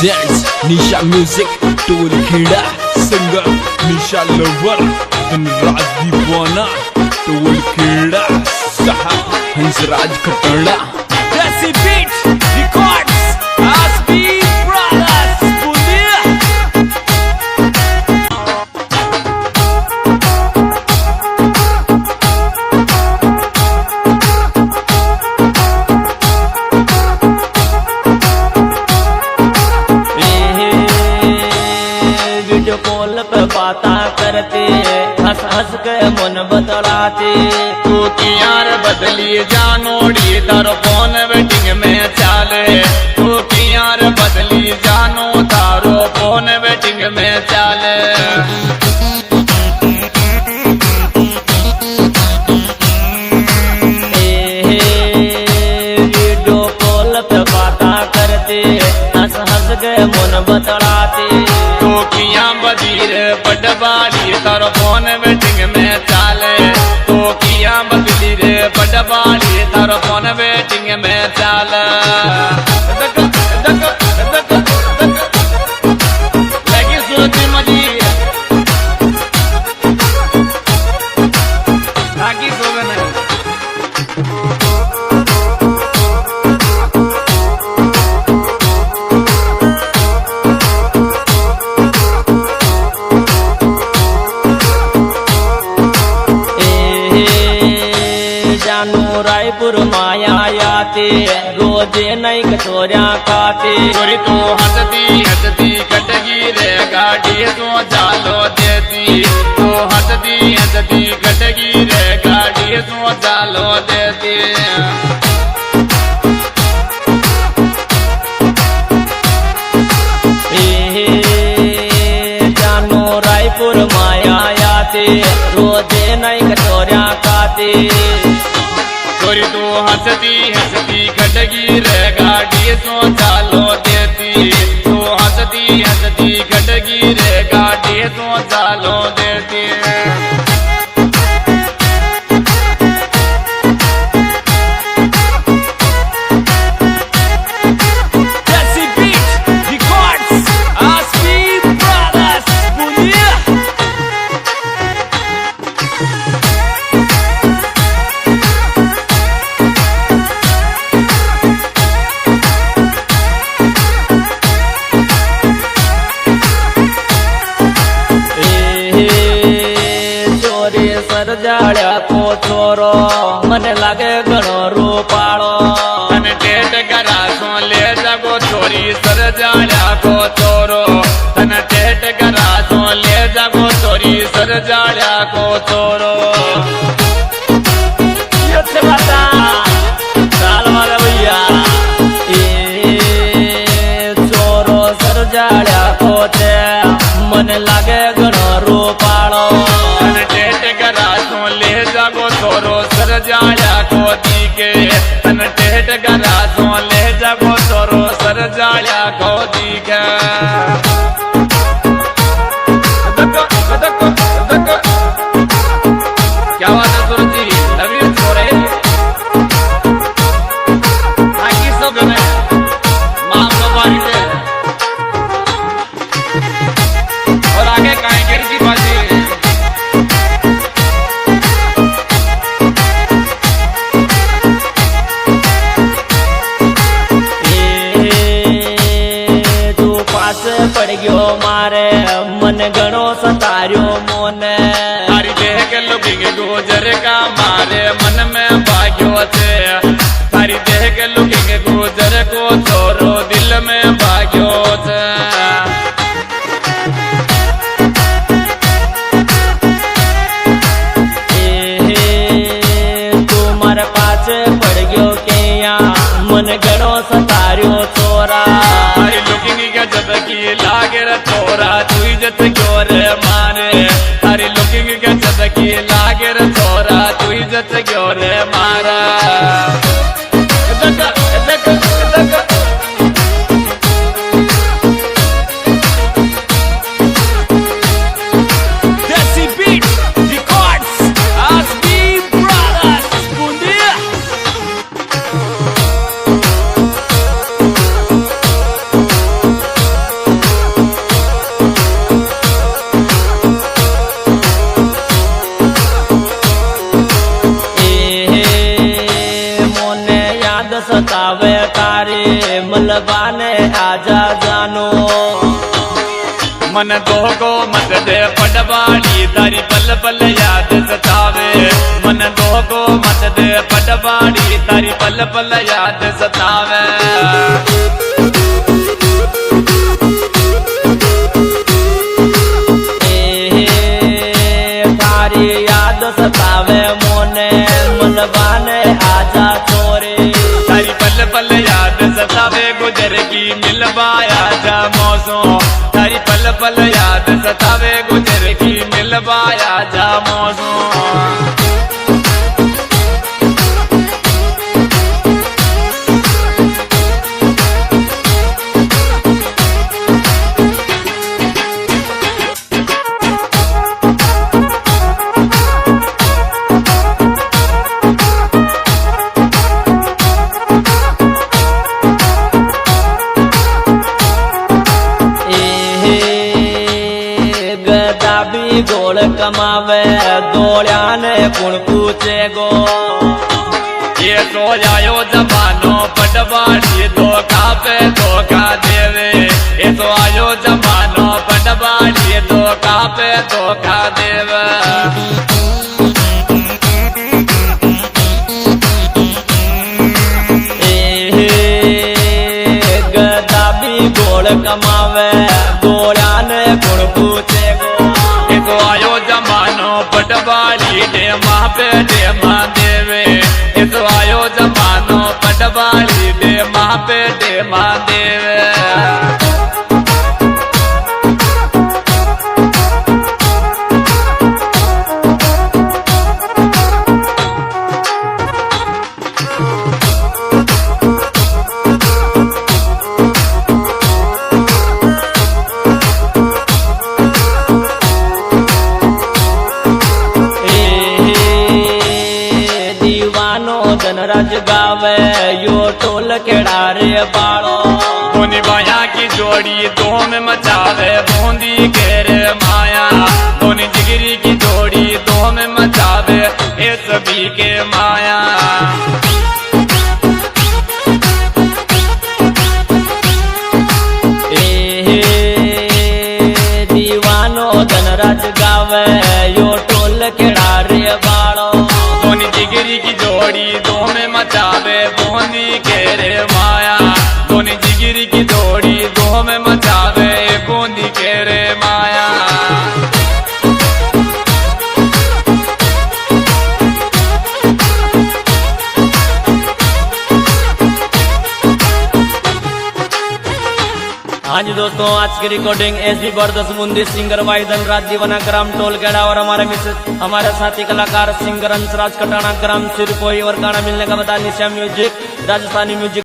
presents Nisha Music Tool Kheda Singer Nisha Lover Dhanraj Deewana Tool Kheda Sahab Hansraj Khatana Desi Beat Records Aspi Brothers Bundia video call पे बाता करते हंस हंस के मन बतलाते तू की यार बदली जानोड़ी तारो फोन वेटिंग में चाले तू की यार बदली जानो तारो फोन वेटिंग में चाले वीडियो कॉल पे बाता करते हंस हंस के मन बतलाते तू की यहाँ बदीर बड़बाड़ी तारो फोन वेटिंग में चाले तू की यहाँ बदली रे बड़बाड़ी तारो फोन वेटिंग में चाले लगी सूरती मजी आगे सोवे नहीं जानू रायपुर माया आते रोजे नई कचोरिया खाते चोरी तो हंसती हंसती कटगी रे गाड़ी तो चालो देती तो हंसती हंसती कटगी रे गाड़ी तो चालो देती जानू रायपुर माया आते रोजे नई कचोरिया खाते चोरी तो हंसती हंसती कटगी रे गाड़ी तो चालो देती तो हंसती हंसती कटगी रे गाड़ी तो चालो देती Desi Beat Records Aspi Brothers Bundia ચોરી સરજાળ્યા કો ચોરો મને લાગે ઘણો રૂપાળો તને ટેટ કરાસો લે જાગો ચોરી સરજાળ્યા કો ચોરો તને ટેટ કરાસો લે જાગો ચોરી સરજાળ્યા કો ચોરો યે બાતા ચાલ મારા ભૈયા એ ચોરો સરજાળ્યા કો છે મને લાગે ઘણો રૂપાળો તને ટેટ કરાસો લે જાગો ચોરો સરજાળ્યા કો દીકે તને ટેટ કરાસો લે જાગો ચોરો સરજાળ્યા કો દીકે क्या बात है सूरज जी लव यू छोरे आगे सब में मां बाबारी से और आगे काहे गिर की बाजी તું પાસે પડી ગયો મારે મને ઘણો સતાર્યો મોને तारी देख लुकिंग गुजर का मारे मन में भाग्यो छे तारी देख लुकिंग गुजर को छोरो दिल में भाग्यो छे તું મારા પાસે પડી ગયો કે મને ઘણો સતાર્યો ચોરા तारी लुकिंग गजब की लागे रे छोरा तू इज्जत क्यों रे मारे तारी लुकिंग गजब की लागे रे छोरा तू इज्जत क्यों रे मारा Desi Beat Records Aspi Brothers Bundia आजा जानो। मन धोखो मत दे पटवाड़ी तारी पल पल याद सतावे। मन धोखो मत दे पटवाड़ी तारी पल पल याद सतावे। तारी याद सतावे मोने मनवाने आजा छोरे। तारी पल पल याद सतावे गुजर की मिलवाया जा मौसों। तारी पल पल याद सतावे गुजर की मिलवाया जा मौसों। गोल कमावे दौड़िया ने कुण पूछे गो। ये तो आयो जमानो पटवाड़ी धोखा पे धोखा देवे। ये तो आयो जमानो पटवाड़ी धोखा पे धोखा देवे। गदा भी गोल कमावे दौड़िया ने कुण पूछे गो। तो आयो जमानो पटवाड़ी डेमा पे डेमा देवे। तो आयो जमानो पटवाड़ी डेमा पे डेमा देवे। जनराज गावे यो टोल केड़ा रे बाड़ो। बोनी बाया की जोड़ी दो में मचावे बूंदी के रे माया। बोनी जिगरी की जोड़ी दो में मचावे ये सभी के माया। दीवानो जनराज गावे यो टोल केड़ा रे बाड़ो। बोनी जिगरी की जोड़ी दो में मचावे बूंदी के रे माया। बोनी जिगरी की जोड़ी दो में मचावे बूंदी के रे माया। हाँ जी दोस्तों, आज की रिकॉर्डिंग एसबी बरदस मुंदी सिंगर वाहिदन राज दीवाना ग्राम टोलगेड़ा और हमारे साथी कलाकार सिंगर अंशराज कटाना ग्राम सिरपोई और गाना मिलने का बता निशा म्यूजिक राजस्थानी म्यूजिक।